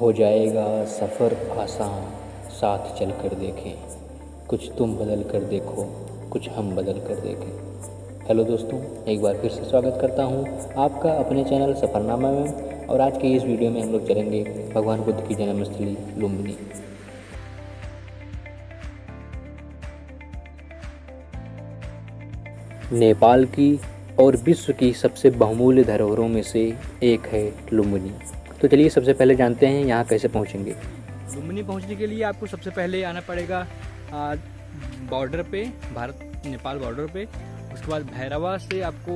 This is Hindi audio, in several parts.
हो जाएगा सफ़र आसान साथ चल कर देखें, कुछ तुम बदल कर देखो, कुछ हम बदल कर देखें। हेलो दोस्तों, एक बार फिर से स्वागत करता हूँ आपका अपने चैनल सफ़रनामा में। और आज के इस वीडियो में हम लोग चलेंगे भगवान बुद्ध की जन्मस्थली लुम्बिनी। नेपाल की और विश्व की सबसे बहुमूल्य धरोहरों में से एक है लुम्बिनी। तो चलिए सबसे पहले जानते हैं यहाँ कैसे पहुँचेंगे। लुम्बिनी पहुंचने के लिए आपको सबसे पहले आना पड़ेगा बॉर्डर पे, भारत नेपाल बॉर्डर पे। उसके बाद भैरवा से आपको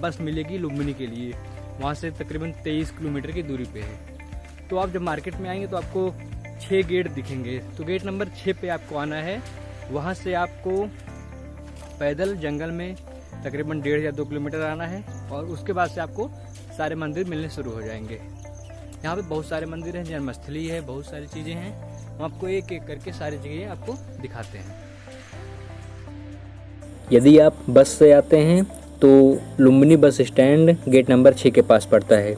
बस मिलेगी लुम्बिनी के लिए। वहाँ से तकरीबन 23 किलोमीटर की दूरी पे है। तो आप जब मार्केट में आएंगे तो आपको 6 गेट दिखेंगे। तो गेट नंबर 6 पे आपको आना है। वहाँ से आपको पैदल जंगल में तकरीबन 1.5 या 2 किलोमीटर आना है और उसके बाद से आपको सारे मंदिर मिलने शुरू हो जाएंगे। यहाँ पे बहुत सारे मंदिर हैं, जन्मस्थली है, बहुत सारी चीज़ें हैं। हम आपको एक एक करके सारी जगह आपको दिखाते हैं। यदि आप बस से आते हैं तो Lumbini bus stand gate number 6 के पास पड़ता है,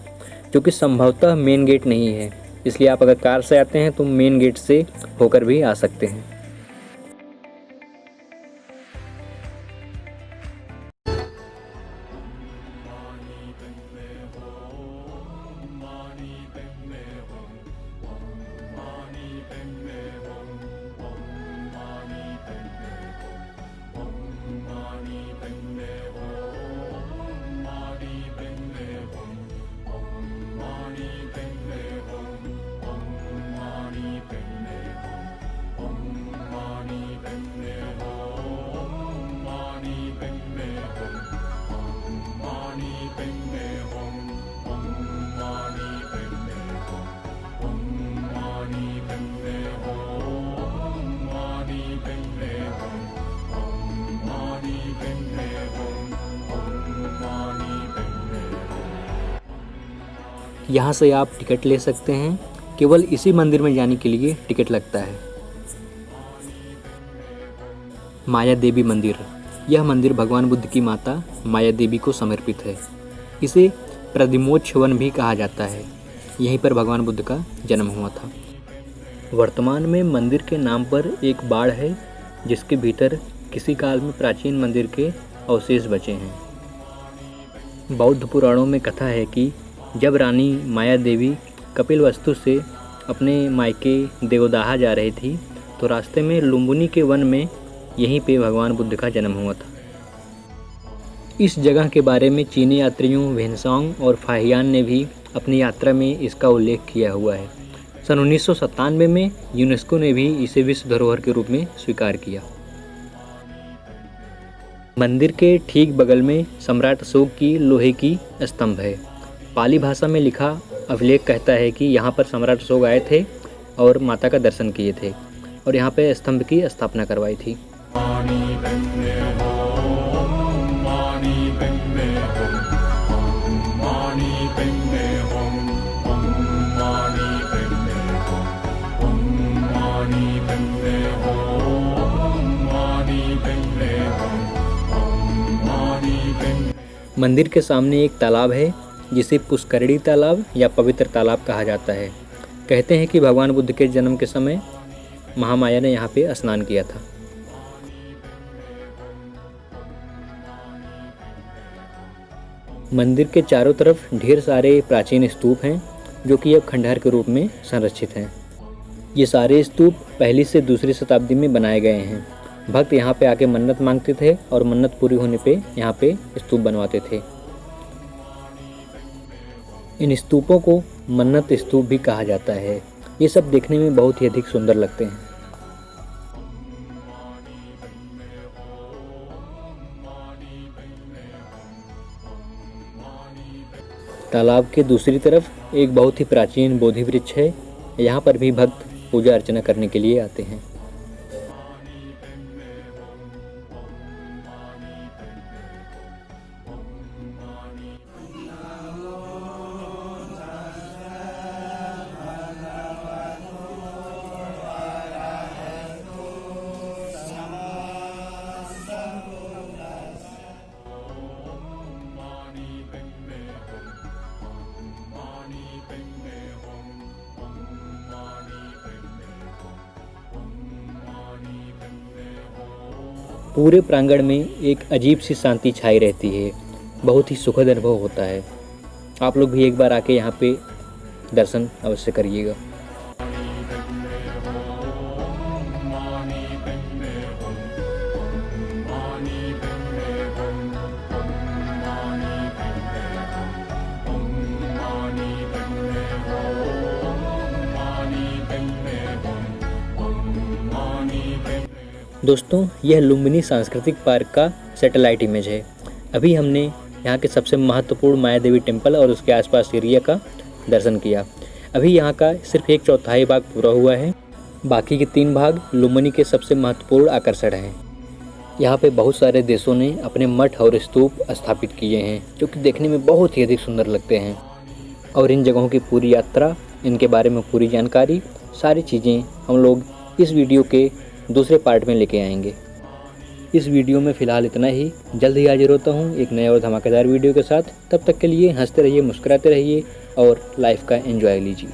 जो कि संभवतः मेन गेट नहीं है। इसलिए आप अगर कार से आते हैं तो मेन गेट से होकर भी आ सकते हैं। यहाँ से आप टिकट ले सकते हैं। केवल इसी मंदिर में जाने के लिए टिकट लगता है। माया देवी मंदिर। यह मंदिर भगवान बुद्ध की माता माया देवी को समर्पित है। इसे प्रदिमोक्ष वन भी कहा जाता है। यहीं पर भगवान बुद्ध का जन्म हुआ था। वर्तमान में मंदिर के नाम पर एक बाड़ है, जिसके भीतर किसी काल में प्राचीन मंदिर के अवशेष बचे हैं। बौद्ध पुराणों में कथा है कि जब रानी माया देवी कपिलवस्तु से अपने मायके देवदाहा जा रही थी तो रास्ते में लुम्बिनी के वन में यहीं पे भगवान बुद्ध का जन्म हुआ था। इस जगह के बारे में चीनी यात्रियों वेनसांग और फाहियान ने भी अपनी यात्रा में इसका उल्लेख किया हुआ है। सन 1997 में यूनेस्को ने भी इसे विश्व धरोहर के रूप में स्वीकार किया। मंदिर के ठीक बगल में सम्राट अशोक की लोहे की स्तंभ है। पाली भाषा में लिखा अभिलेख कहता है कि यहाँ पर सम्राट अशोक आए थे और माता का दर्शन किए थे और यहाँ पे स्तंभ की स्थापना करवाई थी। मंदिर के सामने एक तालाब है जिसे पुष्करणी तालाब या पवित्र तालाब कहा जाता है। कहते हैं कि भगवान बुद्ध के जन्म के समय महामाया ने यहाँ पे स्नान किया था। मंदिर के चारों तरफ ढेर सारे प्राचीन स्तूप हैं, जो कि अब खंडहर के रूप में संरक्षित हैं। ये सारे स्तूप पहली से दूसरी शताब्दी में बनाए गए हैं। भक्त यहाँ पे आके मन्नत मांगते थे और मन्नत पूरी होने पे यहाँ पे स्तूप बनवाते थे। इन स्तूपों को मन्नत स्तूप भी कहा जाता है। ये सब देखने में बहुत ही अधिक सुंदर लगते हैं। तालाब के दूसरी तरफ एक बहुत ही प्राचीन बोधि वृक्ष है। यहाँ पर भी भक्त पूजा अर्चना करने के लिए आते हैं। पूरे प्रांगण में एक अजीब सी शांति छाई रहती है, बहुत ही सुखद अनुभव होता है। आप लोग भी एक बार आके यहाँ पे दर्शन अवश्य करिएगा। दोस्तों, यह लुम्बिनी सांस्कृतिक पार्क का सैटेलाइट इमेज है। अभी हमने यहाँ के सबसे महत्वपूर्ण माया देवी टेम्पल और उसके आसपास एरिया का दर्शन किया। अभी यहाँ का सिर्फ 1/4 भाग पूरा हुआ है, बाकी के 3 भाग लुम्बिनी के सबसे महत्वपूर्ण आकर्षण हैं। यहाँ पे बहुत सारे देशों ने अपने मठ और स्तूप स्थापित किए हैं, जो कि देखने में बहुत ही अधिक सुंदर लगते हैं। और इन जगहों की पूरी यात्रा, इनके बारे में पूरी जानकारी, सारी चीज़ें हम लोग इस वीडियो के दूसरे पार्ट में लेके आएंगे। इस वीडियो में फ़िलहाल इतना ही। जल्द ही हाजिर होता हूँ एक नए और धमाकेदार वीडियो के साथ। तब तक के लिए हंसते रहिए, मुस्कुराते रहिए और लाइफ का एंजॉय लीजिए।